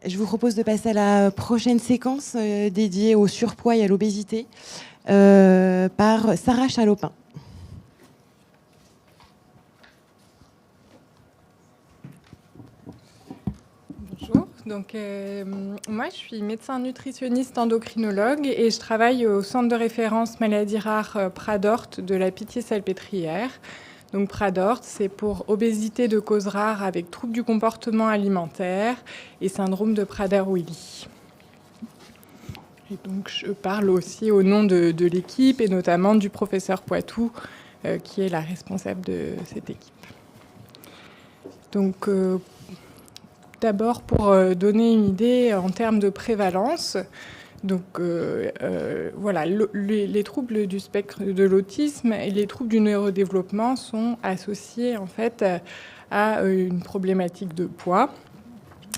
Je vous propose de passer à la prochaine séquence dédiée au surpoids et à l'obésité par Sarah Chalopin. Bonjour, donc moi je suis médecin nutritionniste endocrinologue et je travaille au centre de référence maladies rares Pradort de la Pitié-Salpêtrière. Donc Pradort, c'est pour obésité de cause rare avec troubles du comportement alimentaire et syndrome de Prader-Willi. Et donc je parle aussi au nom de l'équipe et notamment du professeur Poitou qui est la responsable de cette équipe. Donc d'abord, pour donner une idée en termes de prévalence, donc voilà, les troubles du spectre de l'autisme et les troubles du neurodéveloppement sont associés en fait à une problématique de poids.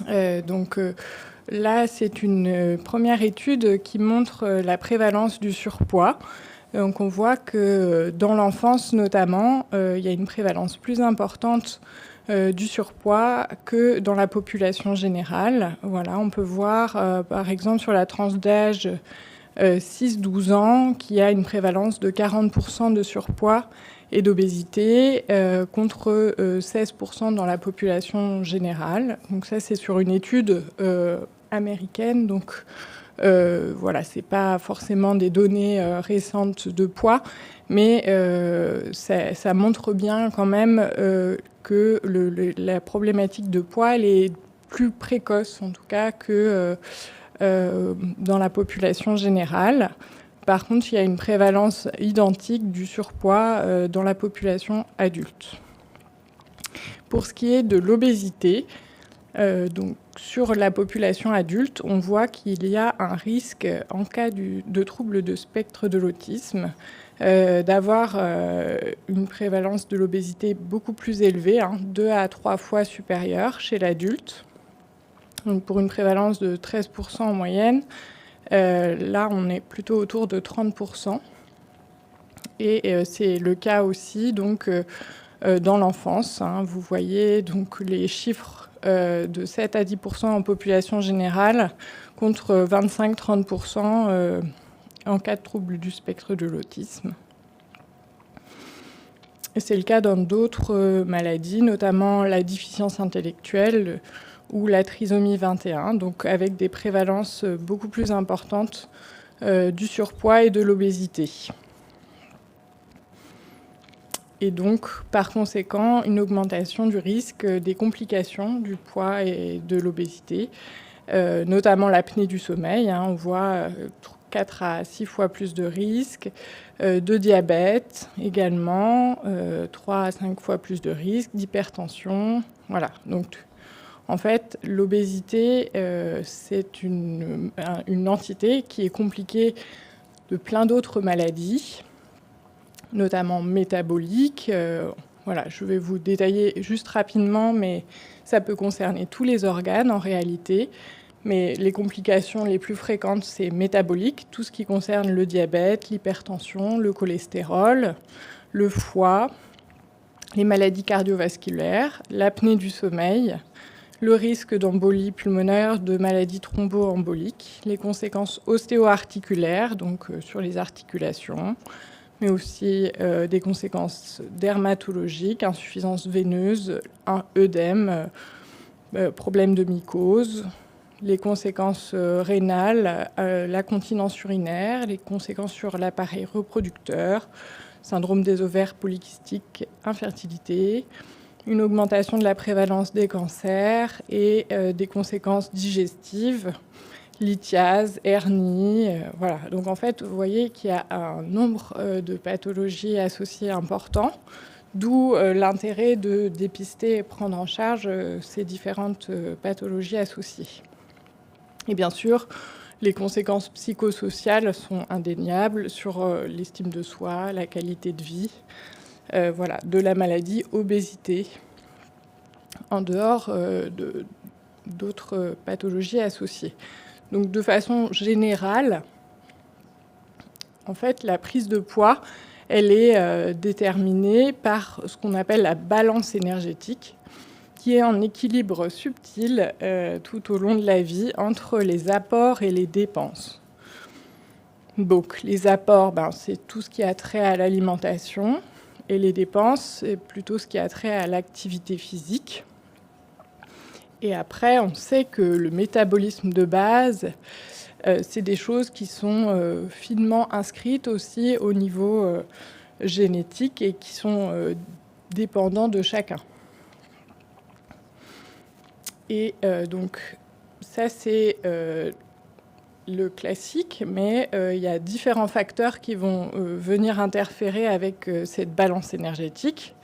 Là, c'est une première étude qui montre la prévalence du surpoids. Donc on voit que dans l'enfance notamment, il y a une prévalence plus importante du surpoids que dans la population générale. Voilà, on peut voir par exemple sur la tranche d'âge 6-12 ans qu'il y a une prévalence de 40% de surpoids et d'obésité contre 16% dans la population générale. Donc ça, c'est sur une étude américaine. Donc voilà, c'est pas forcément des données récentes de poids, mais ça montre bien quand même que la problématique de poids elle est plus précoce, en tout cas, que dans la population générale. Par contre, il y a une prévalence identique du surpoids dans la population adulte. Pour ce qui est de l'obésité, donc sur la population adulte, on voit qu'il y a un risque, en cas de troubles de spectre de l'autisme, d'avoir une prévalence de l'obésité beaucoup plus élevée, 2 à 3 fois supérieure chez l'adulte. Donc pour une prévalence de 13% en moyenne, là on est plutôt autour de 30%. Et c'est le cas aussi donc, dans l'enfance. Vous voyez donc les chiffres de 7 à 10% en population générale contre 25-30% en cas de trouble du spectre de l'autisme. Et c'est le cas dans d'autres maladies, notamment la déficience intellectuelle ou la trisomie 21, donc avec des prévalences beaucoup plus importantes du surpoids et de l'obésité. Et donc, par conséquent, une augmentation du risque des complications du poids et de l'obésité, notamment l'apnée du sommeil. On voit 4 à 6 fois plus de risques, de diabète également, 3 à 5 fois plus de risques, d'hypertension. Voilà. Donc, en fait, l'obésité, c'est une entité qui est compliquée de plein d'autres maladies, notamment métaboliques. Voilà, je vais vous détailler juste rapidement, mais ça peut concerner tous les organes en réalité. Mais les complications les plus fréquentes, c'est métabolique, tout ce qui concerne le diabète, l'hypertension, le cholestérol, le foie, les maladies cardiovasculaires, l'apnée du sommeil, le risque d'embolie pulmonaire, de maladies thromboemboliques, les conséquences ostéo-articulaires, donc sur les articulations, mais aussi des conséquences dermatologiques, insuffisance veineuse, œdème, problèmes de mycose, les conséquences rénales, la continence urinaire, les conséquences sur l'appareil reproducteur, syndrome des ovaires polykystiques, infertilité, une augmentation de la prévalence des cancers et des conséquences digestives, lithiase, hernie, voilà. Donc en fait, vous voyez qu'il y a un nombre de pathologies associées importants, d'où l'intérêt de dépister et prendre en charge ces différentes pathologies associées. Et bien sûr, les conséquences psychosociales sont indéniables sur l'estime de soi, la qualité de vie, voilà, de la maladie obésité, en dehors d'autres pathologies associées. Donc de façon générale, en fait, la prise de poids, elle est déterminée par ce qu'on appelle la balance énergétique. qui est en équilibre subtil tout au long de la vie entre les apports et les dépenses. Donc les apports, c'est tout ce qui a trait à l'alimentation, et les dépenses, c'est plutôt ce qui a trait à l'activité physique. Et après, on sait que le métabolisme de base, c'est des choses qui sont finement inscrites aussi au niveau génétique et qui sont dépendants de chacun. Et donc, ça, c'est le classique, mais il y a différents facteurs qui vont venir interférer avec cette balance énergétique.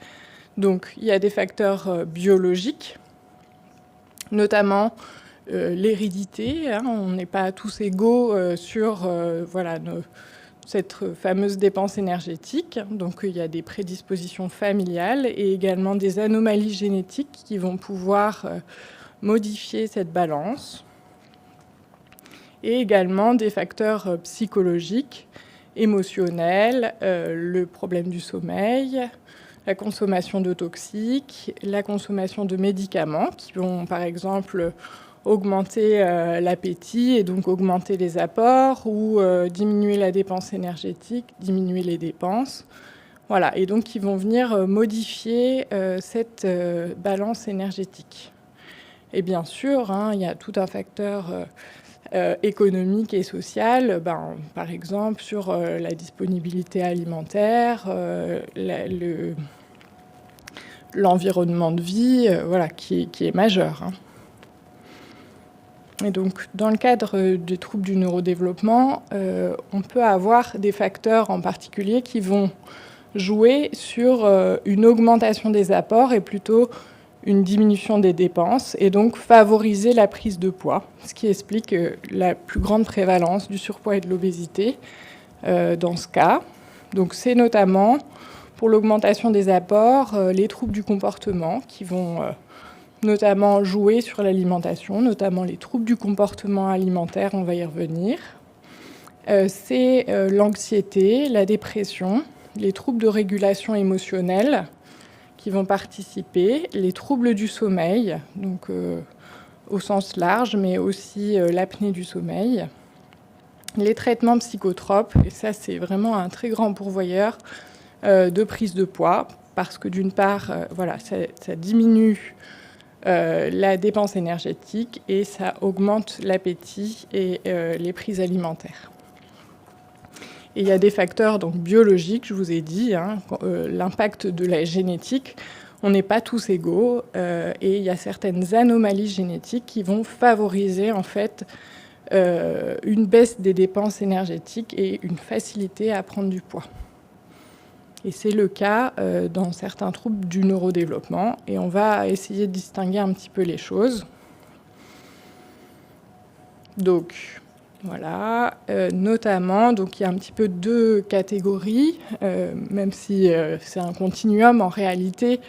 Donc, il y a des facteurs biologiques, notamment l'hérédité. On n'est pas tous égaux sur cette fameuse dépense énergétique. Donc, il y a des prédispositions familiales et également des anomalies génétiques qui vont pouvoir modifier cette balance. Et également des facteurs psychologiques, émotionnels, le problème du sommeil, la consommation de toxiques, la consommation de médicaments qui vont par exemple augmenter l'appétit et donc augmenter les apports ou diminuer la dépense énergétique, diminuer les dépenses. Voilà, et donc qui vont venir modifier cette balance énergétique. Et bien sûr, il y a tout un facteur économique et social, par exemple sur la disponibilité alimentaire, l'environnement de vie, qui est majeur. Et donc, dans le cadre des troubles du neurodéveloppement, on peut avoir des facteurs en particulier qui vont jouer sur une augmentation des apports et plutôt une diminution des dépenses, et donc favoriser la prise de poids, ce qui explique la plus grande prévalence du surpoids et de l'obésité dans ce cas. Donc c'est notamment pour l'augmentation des apports, les troubles du comportement qui vont notamment jouer sur l'alimentation, notamment les troubles du comportement alimentaire, on va y revenir. C'est l'anxiété, la dépression, les troubles de régulation émotionnelle, qui vont participer, les troubles du sommeil, donc au sens large, mais aussi l'apnée du sommeil, les traitements psychotropes, et ça c'est vraiment un très grand pourvoyeur de prise de poids, parce que d'une part, ça diminue la dépense énergétique et ça augmente l'appétit et les prises alimentaires. Et il y a des facteurs donc, biologiques, je vous ai dit, l'impact de la génétique. On n'est pas tous égaux et il y a certaines anomalies génétiques qui vont favoriser en fait une baisse des dépenses énergétiques et une facilité à prendre du poids. Et c'est le cas dans certains troubles du neurodéveloppement. Et on va essayer de distinguer un petit peu les choses. Donc, voilà, notamment, donc il y a un petit peu deux catégories, même si c'est un continuum en réalité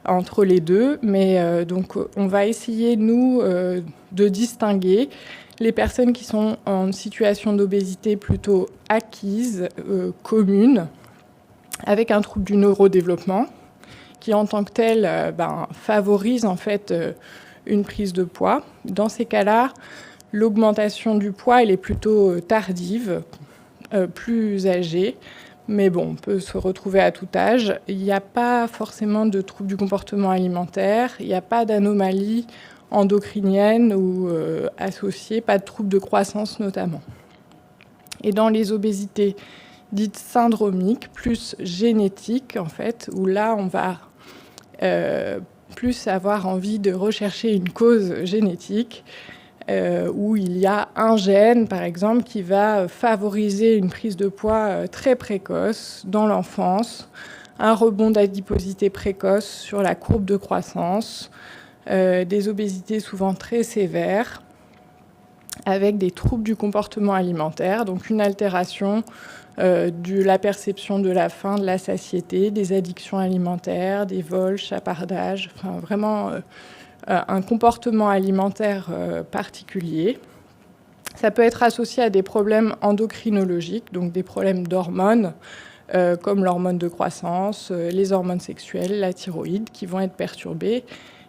entre les deux, mais donc on va essayer, nous, de distinguer les personnes qui sont en situation d'obésité plutôt acquise, commune, avec un trouble du neurodéveloppement, qui en tant que tel favorise en fait une prise de poids. Dans ces cas-là, l'augmentation du poids, elle est plutôt tardive, plus âgée, mais bon, on peut se retrouver à tout âge. Il n'y a pas forcément de troubles du comportement alimentaire, il n'y a pas d'anomalie endocrinienne ou associée, pas de troubles de croissance notamment. Et dans les obésités dites syndromiques, plus génétiques en fait, où là on va plus avoir envie de rechercher une cause génétique, où il y a un gène, par exemple, qui va favoriser une prise de poids très précoce dans l'enfance, un rebond d'adiposité précoce sur la courbe de croissance, des obésités souvent très sévères, avec des troubles du comportement alimentaire, donc une altération de la perception de la faim, de la satiété, des addictions alimentaires, des vols, chapardages, enfin vraiment un comportement alimentaire particulier. Ça peut être associé à des problèmes endocrinologiques, donc des problèmes d'hormones, comme l'hormone de croissance, les hormones sexuelles, la thyroïde, qui vont être perturbées.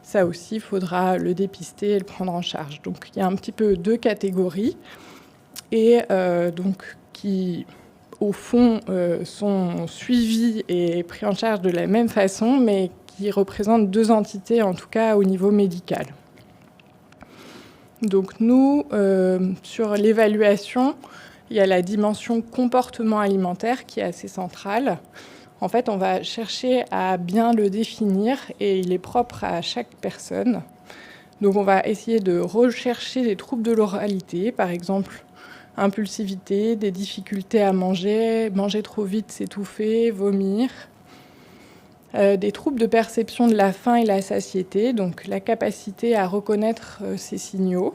ça aussi, il faudra le dépister et le prendre en charge. Donc il y a un petit peu 2 catégories, et donc qui, au fond, sont suivis et pris en charge de la même façon, mais qui représentent 2 entités, en tout cas au niveau médical. Donc nous, sur l'évaluation, il y a la dimension comportement alimentaire qui est assez centrale. En fait, on va chercher à bien le définir, et il est propre à chaque personne. Donc on va essayer de rechercher des troubles de l'oralité, par exemple impulsivité, des difficultés à manger, manger trop vite, s'étouffer, vomir. Des troubles de perception de la faim et la satiété, donc la capacité à reconnaître ces signaux.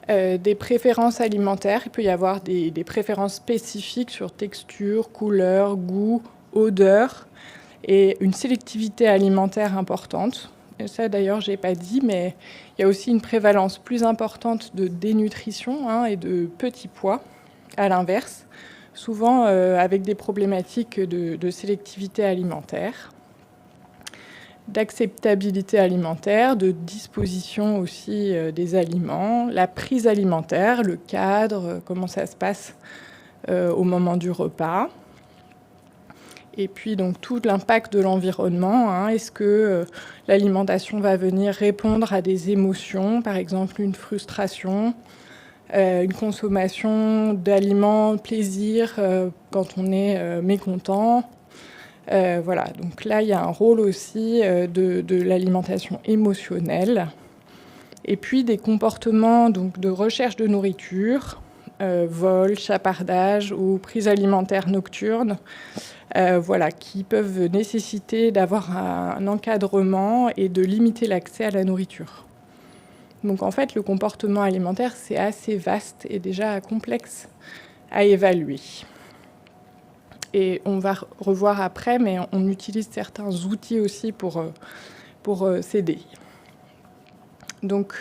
Des préférences alimentaires, il peut y avoir des préférences spécifiques sur texture, couleur, goût, odeur, et une sélectivité alimentaire importante. Et ça d'ailleurs je n'ai pas dit, mais il y a aussi une prévalence plus importante de dénutrition et de petits pois, à l'inverse, souvent avec des problématiques de sélectivité alimentaire, d'acceptabilité alimentaire, de disposition aussi des aliments, la prise alimentaire, le cadre, comment ça se passe au moment du repas. Et puis donc tout l'impact de l'environnement. Est-ce que l'alimentation va venir répondre à des émotions, par exemple une frustration, une consommation d'aliments, plaisir quand on est mécontent. Voilà, donc là il y a un rôle aussi de l'alimentation émotionnelle. Et puis des comportements donc, de recherche de nourriture, vol, chapardage ou prise alimentaire nocturne, voilà, qui peuvent nécessiter d'avoir un encadrement et de limiter l'accès à la nourriture. Donc en fait, le comportement alimentaire, c'est assez vaste et déjà complexe à évaluer. Et on va revoir après, mais on utilise certains outils aussi pour s'aider. Donc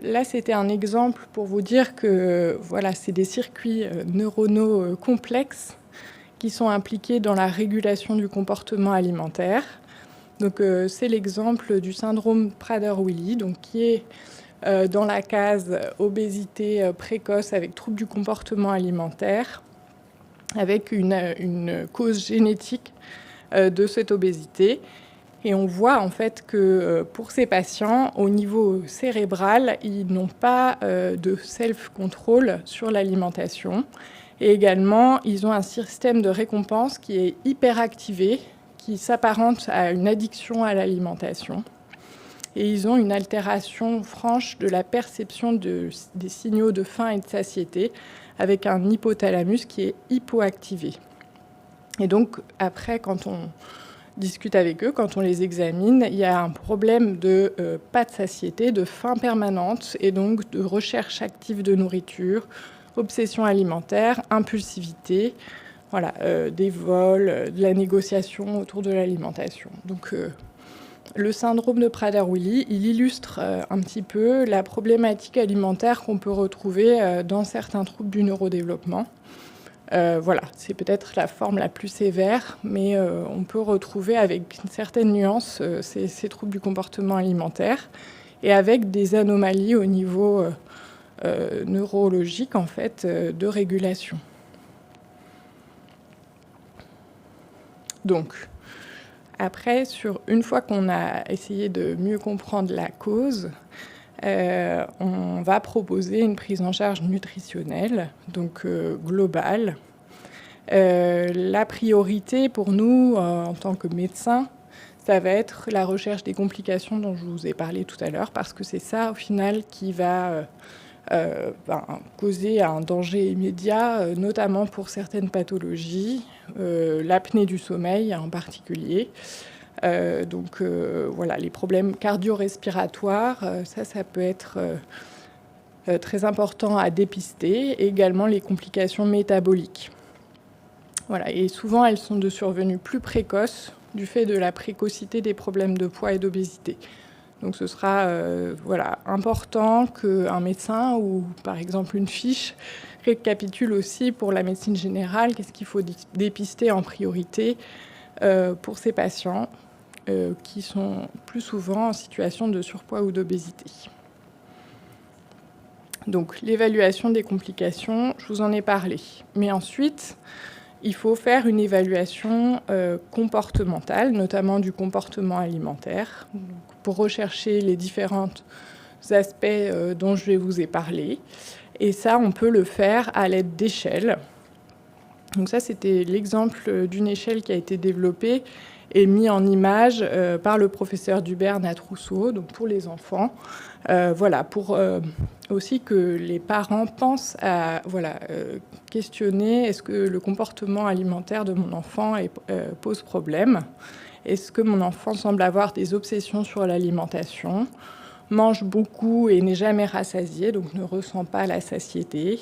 là, c'était un exemple pour vous dire que voilà, c'est des circuits neuronaux complexes qui sont impliqués dans la régulation du comportement alimentaire. Donc, c'est l'exemple du syndrome Prader-Willi, donc qui est dans la case obésité précoce avec trouble du comportement alimentaire, avec une cause génétique de cette obésité. Et on voit en fait que pour ces patients, au niveau cérébral, ils n'ont pas de self-control sur l'alimentation. Et également, ils ont un système de récompense qui est hyperactivé, qui s'apparente à une addiction à l'alimentation. Et ils ont une altération franche de la perception des signaux de faim et de satiété, avec un hypothalamus qui est hypoactivé. Et donc, après, quand on discute avec eux, quand on les examine, il y a un problème de pas de satiété, de faim permanente, et donc de recherche active de nourriture, obsession alimentaire, impulsivité, voilà, des vols, de la négociation autour de l'alimentation. Donc, le syndrome de Prader-Willi, il illustre un petit peu la problématique alimentaire qu'on peut retrouver dans certains troubles du neurodéveloppement. Voilà, c'est peut-être la forme la plus sévère, mais on peut retrouver avec une certaine nuance ces troubles du comportement alimentaire, et avec des anomalies au niveau neurologique en fait, de régulation. Donc, après, une fois qu'on a essayé de mieux comprendre la cause, on va proposer une prise en charge nutritionnelle, donc globale. La priorité pour nous, en tant que médecins, ça va être la recherche des complications dont je vous ai parlé tout à l'heure, parce que c'est ça, au final, qui va causer un danger immédiat, notamment pour certaines pathologies, l'apnée du sommeil en particulier. Donc voilà, les problèmes cardio-respiratoires, ça peut être très important à dépister, et également les complications métaboliques. Voilà, et souvent elles sont de survenue plus précoce du fait de la précocité des problèmes de poids et d'obésité. Donc ce sera voilà, important qu'un médecin ou par exemple une fiche récapitule aussi pour la médecine générale qu'est-ce qu'il faut dépister en priorité pour ces patients. qui sont plus souvent en situation de surpoids ou d'obésité. Donc l'évaluation des complications, je vous en ai parlé. Mais ensuite, il faut faire une évaluation comportementale, notamment du comportement alimentaire, pour rechercher les différents aspects dont je vais vous ai parlé. Et ça, on peut le faire à l'aide d'échelles. Donc ça, c'était l'exemple d'une échelle qui a été développée et mis en image par le professeur Dubert Natrousseau, donc pour les enfants. Voilà, pour aussi que les parents pensent à questionner est-ce que le comportement alimentaire de mon enfant pose problème? Est-ce que mon enfant semble avoir des obsessions sur l'alimentation, mange beaucoup et n'est jamais rassasié, donc ne ressent pas la satiété,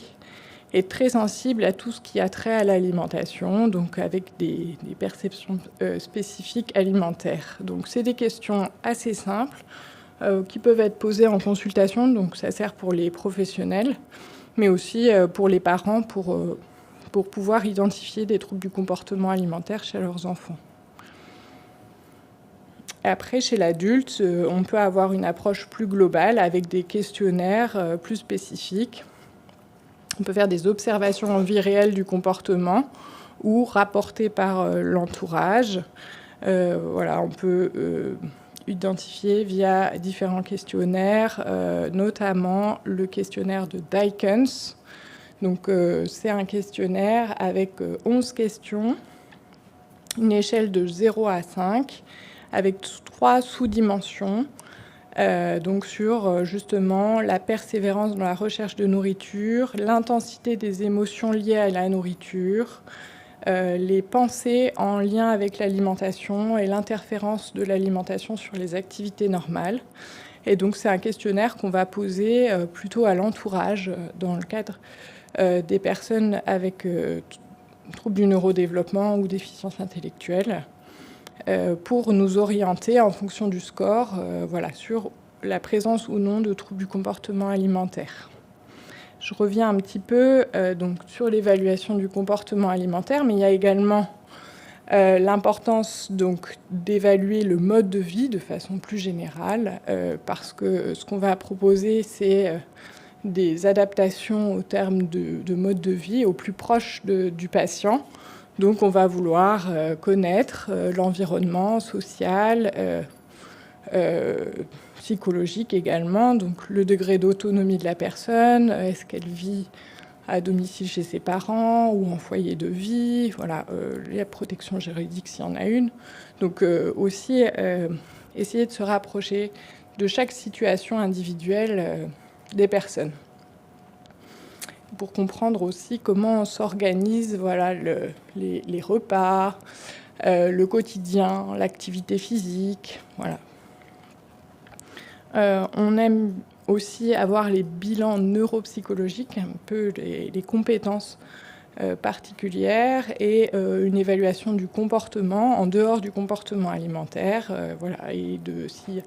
est très sensible à tout ce qui a trait à l'alimentation, donc avec des perceptions spécifiques alimentaires. Donc c'est des questions assez simples qui peuvent être posées en consultation, donc ça sert pour les professionnels, mais aussi pour les parents pour pouvoir identifier des troubles du comportement alimentaire chez leurs enfants. Après, chez l'adulte, on peut avoir une approche plus globale avec des questionnaires plus spécifiques. On peut faire des observations en vie réelle du comportement ou rapportées par l'entourage. On peut identifier via différents questionnaires, notamment le questionnaire de Dykens. Donc, c'est un questionnaire avec 11 questions, une échelle de 0 à 5, avec 3 sous-dimensions. Donc sur justement la persévérance dans la recherche de nourriture, l'intensité des émotions liées à la nourriture, les pensées en lien avec l'alimentation et l'interférence de l'alimentation sur les activités normales. Et donc c'est un questionnaire qu'on va poser plutôt à l'entourage dans le cadre des personnes avec troubles du neurodéveloppement ou déficience intellectuelle, pour nous orienter en fonction du score sur la présence ou non de troubles du comportement alimentaire. Je reviens un petit peu donc, sur l'évaluation du comportement alimentaire, mais il y a également l'importance donc, d'évaluer le mode de vie de façon plus générale, parce que ce qu'on va proposer, c'est des adaptations au terme de mode de vie au plus proche du patient. Donc on va vouloir connaître l'environnement social, psychologique également, donc le degré d'autonomie de la personne, est-ce qu'elle vit à domicile chez ses parents ou en foyer de vie, la protection juridique s'il y en a une. Donc aussi essayer de se rapprocher de chaque situation individuelle des personnes, pour comprendre aussi comment on s'organise les repas, le quotidien, l'activité physique. On aime aussi avoir les bilans neuropsychologiques, un peu les compétences particulières et une évaluation du comportement en dehors du comportement alimentaire, et s'il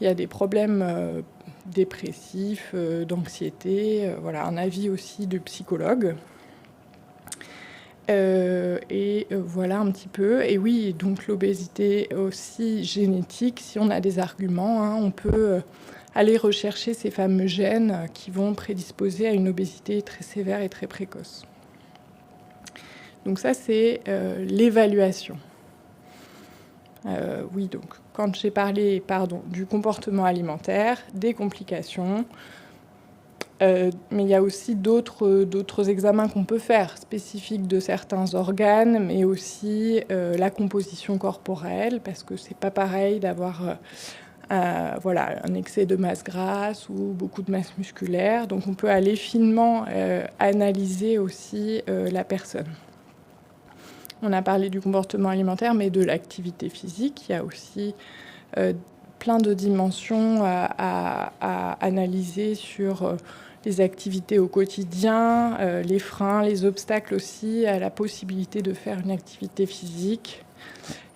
y a des problèmes dépressifs, d'anxiété, un avis aussi de psychologue. Voilà un petit peu. Et oui, donc l'obésité aussi génétique, si on a des arguments, on peut aller rechercher ces fameux gènes qui vont prédisposer à une obésité très sévère et très précoce. Donc ça, c'est l'évaluation. Donc quand j'ai parlé du comportement alimentaire, des complications, mais il y a aussi d'autres examens qu'on peut faire, spécifiques de certains organes, mais aussi la composition corporelle, parce que c'est pas pareil d'avoir un excès de masse grasse ou beaucoup de masse musculaire. Donc on peut aller finement analyser aussi la personne. On a parlé du comportement alimentaire, mais de l'activité physique. Il y a aussi plein de dimensions à analyser sur les activités au quotidien, les freins, les obstacles aussi à la possibilité de faire une activité physique.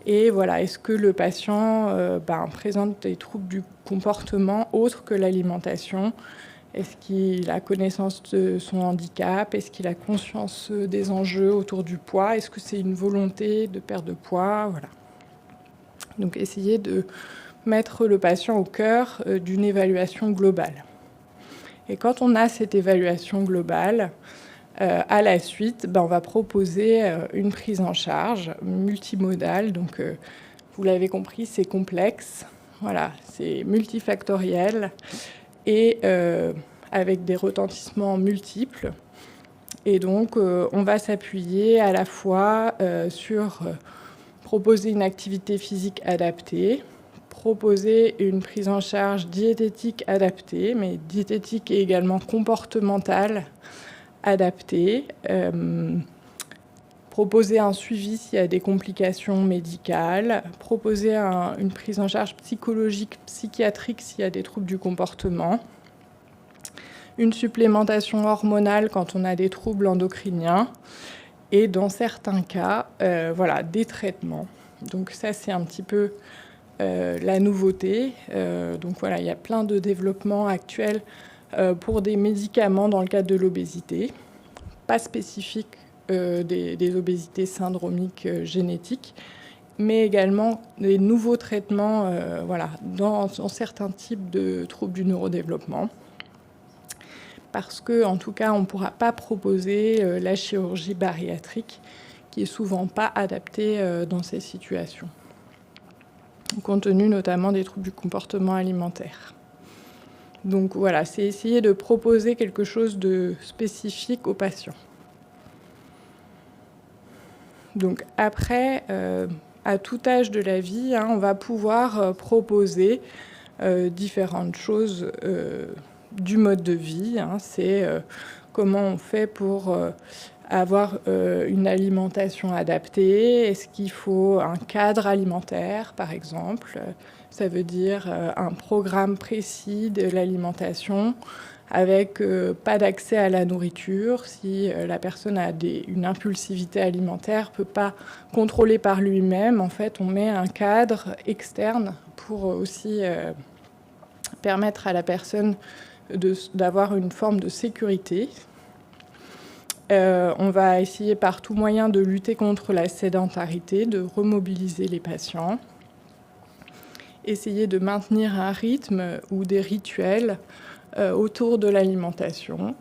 Et est-ce que le patient présente des troubles du comportement autres que l'alimentation ? Est-ce qu'il a connaissance de son handicap? Est-ce qu'il a conscience des enjeux autour du poids? Est-ce que c'est une volonté de perte de poids? Donc essayer de mettre le patient au cœur d'une évaluation globale. Et quand on a cette évaluation globale, à la suite, on va proposer une prise en charge multimodale. Donc, vous l'avez compris, c'est complexe. Voilà, c'est multifactoriel et avec des retentissements multiples. Et donc, on va s'appuyer à la fois sur proposer une activité physique adaptée, proposer une prise en charge diététique adaptée, mais diététique et également comportementale adaptée, proposer un suivi s'il y a des complications médicales, proposer une prise en charge psychologique, psychiatrique s'il y a des troubles du comportement, une supplémentation hormonale quand on a des troubles endocriniens, et dans certains cas, des traitements. Donc ça, c'est un petit peu la nouveauté. Donc voilà, il y a plein de développements actuels pour des médicaments dans le cadre de l'obésité, pas spécifiques des obésités syndromiques génétiques, mais également des nouveaux traitements dans certains types de troubles du neurodéveloppement. Parce qu'en tout cas, on ne pourra pas proposer la chirurgie bariatrique, qui est souvent pas adaptée dans ces situations, compte tenu notamment des troubles du comportement alimentaire. Donc voilà, c'est essayer de proposer quelque chose de spécifique aux patients. Donc après, à tout âge de la vie, on va pouvoir proposer différentes choses du mode de vie. C'est comment on fait pour avoir une alimentation adaptée. Est-ce qu'il faut un cadre alimentaire, par exemple? Ça veut dire un programme précis de l'alimentation avec pas d'accès à la nourriture. Si la personne a une impulsivité alimentaire, ne peut pas contrôler par lui-même, en fait, on met un cadre externe pour aussi permettre à la personne d'avoir une forme de sécurité. On va essayer par tout moyen de lutter contre la sédentarité, de remobiliser les patients, essayer de maintenir un rythme ou des rituels autour de l'alimentation,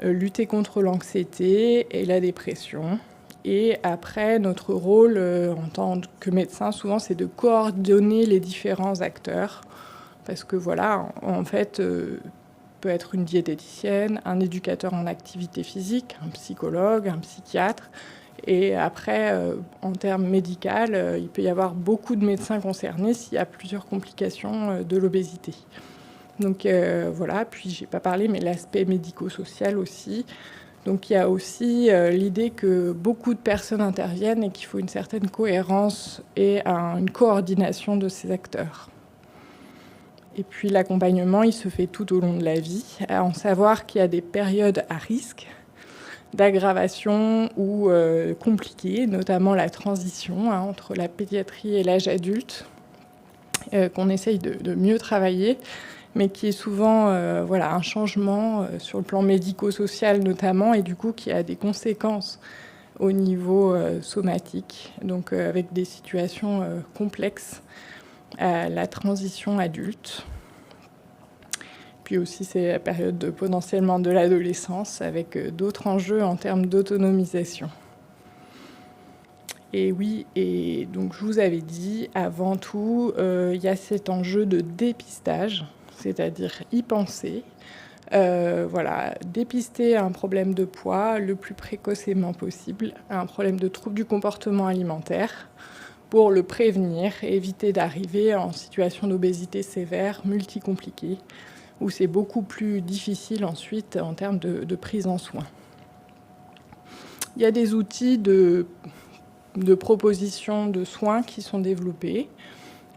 lutter contre l'anxiété et la dépression. Et après, notre rôle en tant que médecin, souvent, c'est de coordonner les différents acteurs. Parce que voilà, en fait, peut être une diététicienne, un éducateur en activité physique, un psychologue, un psychiatre. Et après, en termes médicaux, il peut y avoir beaucoup de médecins concernés s'il y a plusieurs complications de l'obésité. Donc voilà, puis j'ai pas parlé, mais l'aspect médico-social aussi. Donc il y a aussi l'idée que beaucoup de personnes interviennent et qu'il faut une certaine cohérence et une coordination de ces acteurs. Et puis l'accompagnement, il se fait tout au long de la vie, à en savoir qu'il y a des périodes à risque d'aggravation ou compliquées, notamment la transition entre la pédiatrie et l'âge adulte, qu'on essaye de mieux travailler, mais qui est souvent un changement sur le plan médico-social notamment, et du coup qui a des conséquences au niveau somatique, donc avec des situations complexes à la transition adulte. Puis aussi, c'est la période potentiellement de l'adolescence, avec d'autres enjeux en termes d'autonomisation. Et oui, et donc je vous avais dit, avant tout, il y a cet enjeu de dépistage, c'est-à-dire y penser. Dépister un problème de poids le plus précocement possible, un problème de trouble du comportement alimentaire, pour le prévenir et éviter d'arriver en situation d'obésité sévère, multicompliquée, où c'est beaucoup plus difficile ensuite en termes de prise en soin. Il y a des outils de proposition de soins qui sont développés.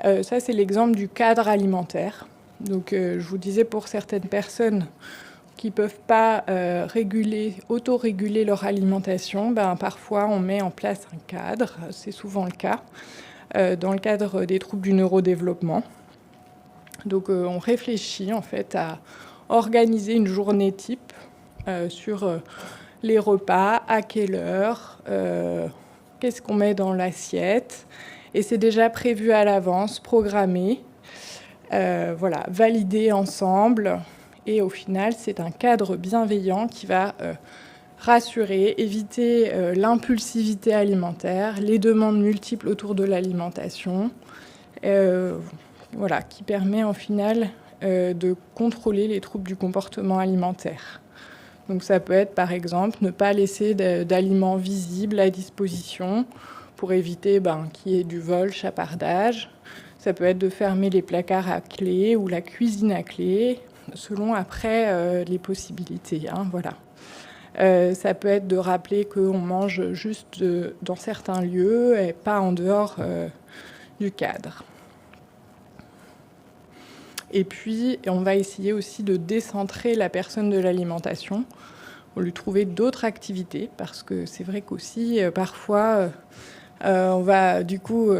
Ça, c'est l'exemple du cadre alimentaire. Donc, je vous disais, pour certaines personnes qui ne peuvent pas auto-réguler leur alimentation, parfois on met en place un cadre, c'est souvent le cas, dans le cadre des troubles du neurodéveloppement. Donc on réfléchit en fait à organiser une journée type sur les repas, à quelle heure, qu'est-ce qu'on met dans l'assiette, Et c'est déjà prévu à l'avance, programmé, validé ensemble. Et au final, c'est un cadre bienveillant qui va rassurer, éviter l'impulsivité alimentaire, les demandes multiples autour de l'alimentation, qui permet en final de contrôler les troubles du comportement alimentaire. Donc ça peut être par exemple ne pas laisser d'aliments visibles à disposition pour éviter qu'il y ait du vol, chapardage. Ça peut être de fermer les placards à clé ou la cuisine à clé, selon après les possibilités. Ça peut être de rappeler qu'on mange juste dans certains lieux et pas en dehors du cadre. Et puis, on va essayer aussi de décentrer la personne de l'alimentation, pour lui trouver d'autres activités, parce que c'est vrai qu'aussi, parfois, on va du coup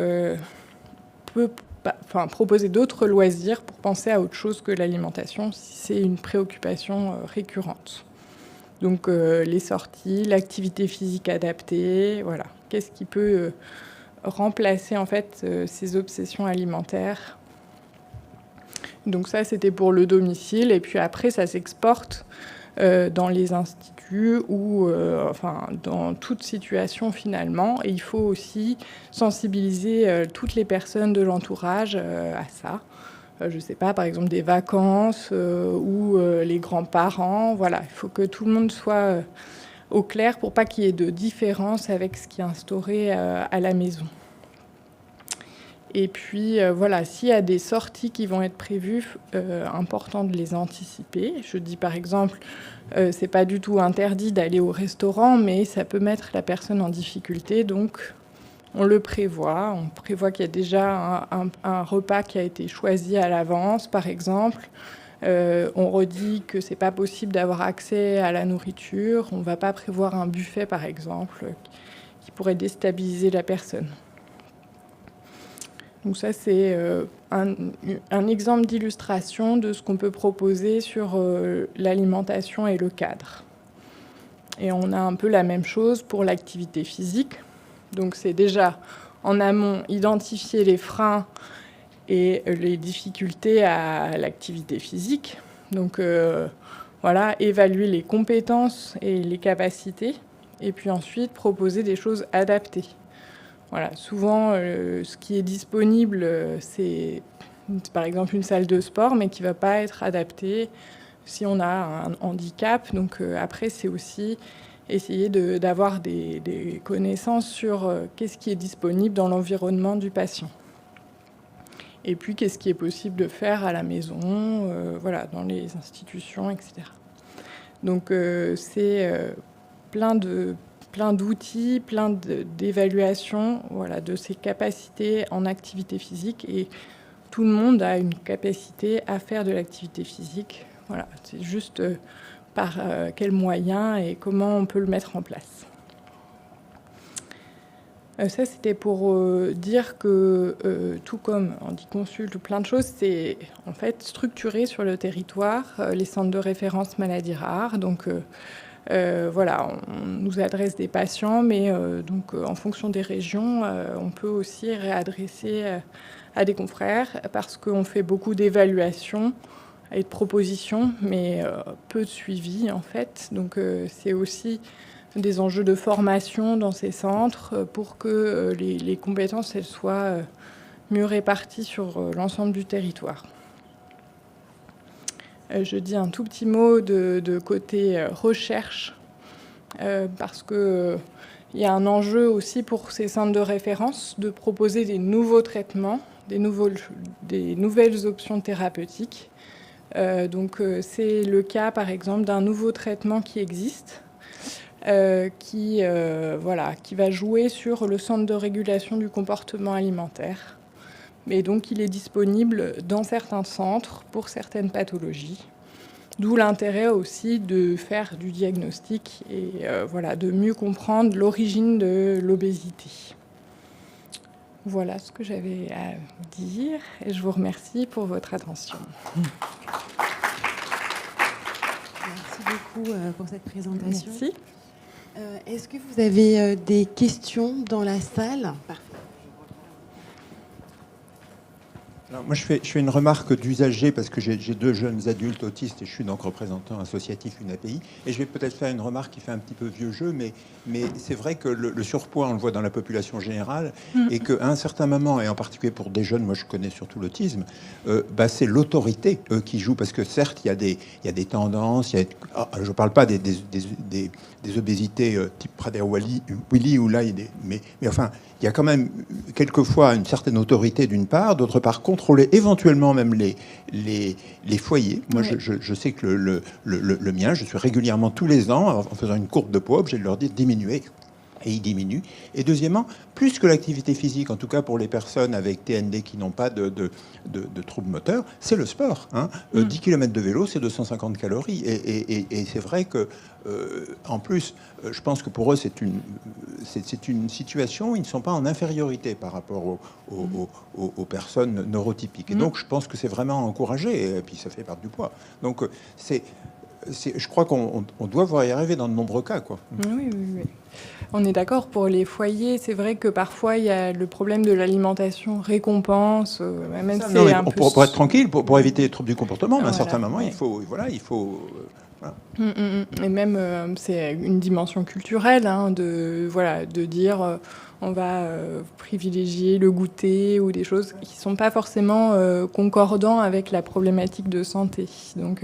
proposer d'autres loisirs pour penser à autre chose que l'alimentation, si c'est une préoccupation récurrente. Donc, les sorties, l'activité physique adaptée, voilà. Qu'est-ce qui peut remplacer, en fait, ces obsessions alimentaires ? Donc ça, c'était pour le domicile. Et puis après, ça s'exporte dans les instituts ou dans toute situation finalement. Et il faut aussi sensibiliser toutes les personnes de l'entourage à ça. Je ne sais pas, par exemple des vacances ou les grands-parents. Voilà, il faut que tout le monde soit au clair pour pas qu'il y ait de différence avec ce qui est instauré à la maison. Et puis, s'il y a des sorties qui vont être prévues, important de les anticiper. Je dis par exemple, c'est pas du tout interdit d'aller au restaurant, mais ça peut mettre la personne en difficulté. Donc, on le prévoit. On prévoit qu'il y a déjà un repas qui a été choisi à l'avance, par exemple. On redit que c'est pas possible d'avoir accès à la nourriture. On va pas prévoir un buffet, par exemple, qui pourrait déstabiliser la personne. Donc ça, c'est un exemple d'illustration de ce qu'on peut proposer sur l'alimentation et le cadre. Et on a un peu la même chose pour l'activité physique. Donc c'est déjà en amont identifier les freins et les difficultés à l'activité physique. Donc évaluer les compétences et les capacités. Et puis ensuite proposer des choses adaptées. Voilà, souvent, ce qui est disponible, c'est par exemple une salle de sport, mais qui ne va pas être adaptée si on a un handicap. Donc après, c'est aussi essayer d'avoir des connaissances sur qu'est-ce qui est disponible dans l'environnement du patient. Et puis, qu'est-ce qui est possible de faire à la maison, dans les institutions, etc. Donc, c'est plein d'outils, plein d'évaluations de ses capacités en activité physique. Et tout le monde a une capacité à faire de l'activité physique. Voilà, c'est juste par quels moyens et comment on peut le mettre en place. Ça, c'était pour dire que, tout comme on dit consulte ou plein de choses, c'est en fait structuré sur le territoire les centres de référence maladies rares. Donc, on nous adresse des patients, mais en fonction des régions, on peut aussi réadresser à des confrères parce qu'on fait beaucoup d'évaluations et de propositions, mais peu de suivi en fait. Donc c'est aussi des enjeux de formation dans ces centres pour que les compétences elles soient mieux réparties sur l'ensemble du territoire. Je dis un tout petit mot de côté recherche, parce qu'il y a un enjeu aussi pour ces centres de référence de proposer des nouveaux traitements, des nouvelles options thérapeutiques. C'est le cas, par exemple, d'un nouveau traitement qui existe, qui va jouer sur le centre de régulation du comportement alimentaire. Mais donc, il est disponible dans certains centres pour certaines pathologies. D'où l'intérêt aussi de faire du diagnostic et de mieux comprendre l'origine de l'obésité. Voilà ce que j'avais à vous dire et je vous remercie pour votre attention. Merci beaucoup pour cette présentation. Merci. Est-ce que vous avez des questions dans la salle ? Parfait. Alors, moi, je fais une remarque d'usager parce que j'ai 2 jeunes adultes autistes et je suis donc représentant associatif une API. Et je vais peut-être faire une remarque qui fait un petit peu vieux jeu, mais c'est vrai que le surpoids, on le voit dans la population générale, et qu'à un certain moment, et en particulier pour des jeunes, moi je connais surtout l'autisme, c'est l'autorité qui joue. Parce que certes, il y a des tendances, je ne parle pas des obésités type Prader-Willi, où là, mais enfin, il y a quand même quelquefois une certaine autorité d'une part, d'autre part contrôler éventuellement même les foyers. Moi, Ouais. je sais que le mien, je suis régulièrement tous les ans en faisant une courbe de poids, obligé de leur dire diminuer. Et il diminue. Et deuxièmement, plus que l'activité physique, en tout cas pour les personnes avec TND qui n'ont pas de troubles moteurs, c'est le sport. 10 km de vélo, c'est 250 calories. Et c'est vrai que, en plus, je pense que pour eux, c'est une situation où ils ne sont pas en infériorité par rapport aux personnes neurotypiques. Et donc, je pense que c'est vraiment encouragé. Et puis, ça fait perdre du poids. Donc, je crois qu'on doit y arriver dans de nombreux cas, quoi. Oui, oui, oui. On est d'accord pour les foyers. C'est vrai que parfois, il y a le problème de l'alimentation récompense. Même Ça, c'est non, mais un peu... pour être tranquille, pour éviter les troubles du comportement, mais à un Voilà, certain moment, ouais. il faut... Voilà. Et même, c'est une dimension culturelle, de dire on va privilégier le goûter ou des choses qui ne sont pas forcément concordants avec la problématique de santé. Donc,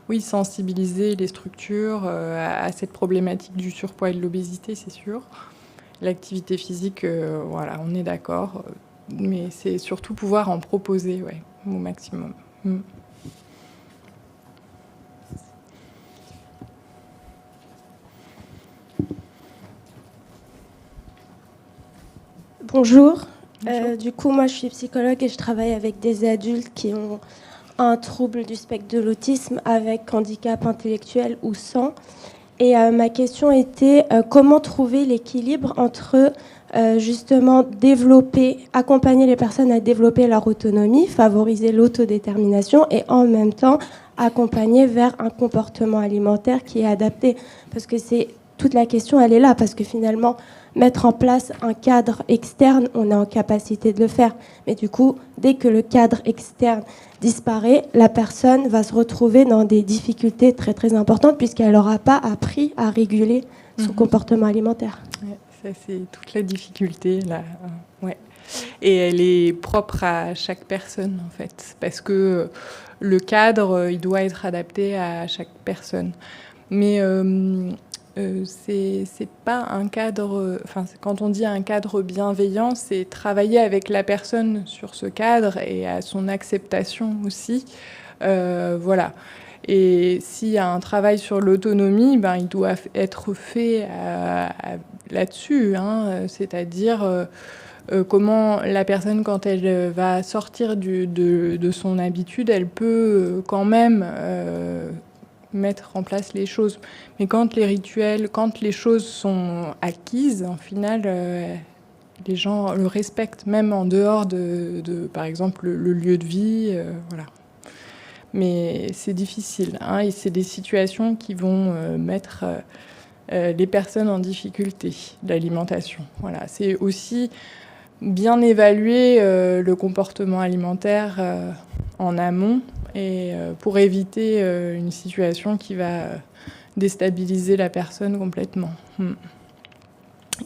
oui, sensibiliser les structures à cette problématique du surpoids et de l'obésité, c'est sûr. L'activité physique, voilà, on est d'accord. Mais c'est surtout pouvoir en proposer, ouais, au maximum. Bonjour. Bonjour. Du coup, moi, je suis psychologue et je travaille avec des adultes qui ont un trouble du spectre de l'autisme avec handicap intellectuel ou sans. Et ma question était comment trouver l'équilibre entre justement accompagner les personnes à développer leur autonomie, favoriser l'autodétermination et en même temps accompagner vers un comportement alimentaire qui est adapté. Parce que toute la question, elle est là, parce que finalement, mettre en place un cadre externe, on est en capacité de le faire. Mais du coup, dès que le cadre externe disparaît, la personne va se retrouver dans des difficultés très très importantes puisqu'elle n'aura pas appris à réguler son comportement alimentaire. Ouais, ça, c'est toute la difficulté, là. Ouais. Et elle est propre à chaque personne, en fait, parce que le cadre, il doit être adapté à chaque personne. Mais c'est pas un cadre... Enfin, quand on dit un cadre bienveillant, c'est travailler avec la personne sur ce cadre et à son acceptation aussi. Voilà. Et s'il y a un travail sur l'autonomie, il doit être fait là-dessus, c'est-à-dire comment la personne, quand elle va sortir de son habitude, elle peut quand même mettre en place les choses. Mais quand les rituels, quand les choses sont acquises, en final, les gens le respectent, même en dehors de par exemple, le lieu de vie. Voilà. Mais c'est difficile, et c'est des situations qui vont mettre les personnes en difficulté, l'alimentation. Voilà. C'est aussi bien évaluer le comportement alimentaire en amont et pour éviter une situation qui va déstabiliser la personne complètement.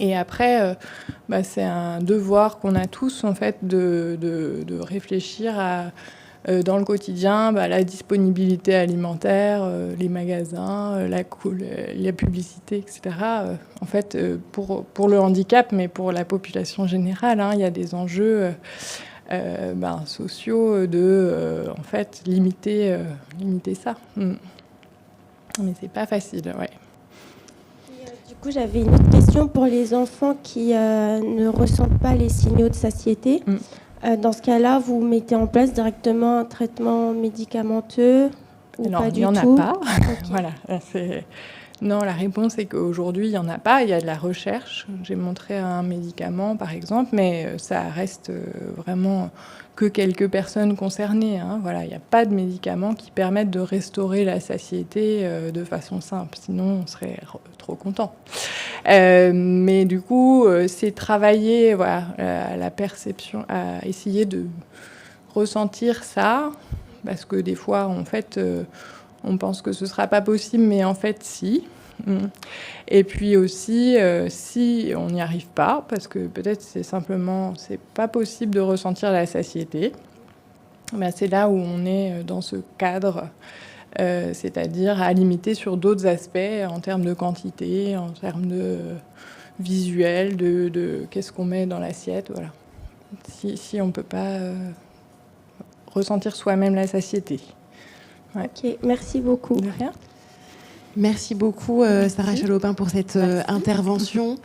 Et après, c'est un devoir qu'on a tous, en fait, de réfléchir à dans le quotidien, la disponibilité alimentaire, les magasins, la publicité, etc. En fait, pour le handicap, mais pour la population générale, il y a des enjeux sociaux de en fait, limiter ça. Mais c'est pas facile, ouais. Du coup, j'avais une autre question pour les enfants qui ne ressentent pas les signaux de satiété. Dans ce cas-là, vous mettez en place directement un traitement médicamenteux ou non, pas du tout? Il n'y en a pas. Okay. Voilà. Non, la réponse est qu'aujourd'hui, il n'y en a pas. Il y a de la recherche. J'ai montré un médicament, par exemple, mais ça reste vraiment que quelques personnes concernées. Voilà, il n'y a pas de médicaments qui permettent de restaurer la satiété de façon simple. Sinon, on serait trop content. Mais du coup, c'est travailler à la perception, à essayer de ressentir ça, parce que des fois, en fait, on pense que ce ne sera pas possible, mais en fait, si. Et puis aussi, si on n'y arrive pas, parce que peut-être c'est pas possible de ressentir la satiété, ben c'est là où on est dans ce cadre, c'est-à-dire à limiter sur d'autres aspects en termes de quantité, en termes de visuel, de qu'est-ce qu'on met dans l'assiette, voilà. Si on ne peut pas ressentir soi-même la satiété. Ouais. Ok, merci beaucoup. De rien. Merci beaucoup, Sarah Chalopin, pour cette intervention.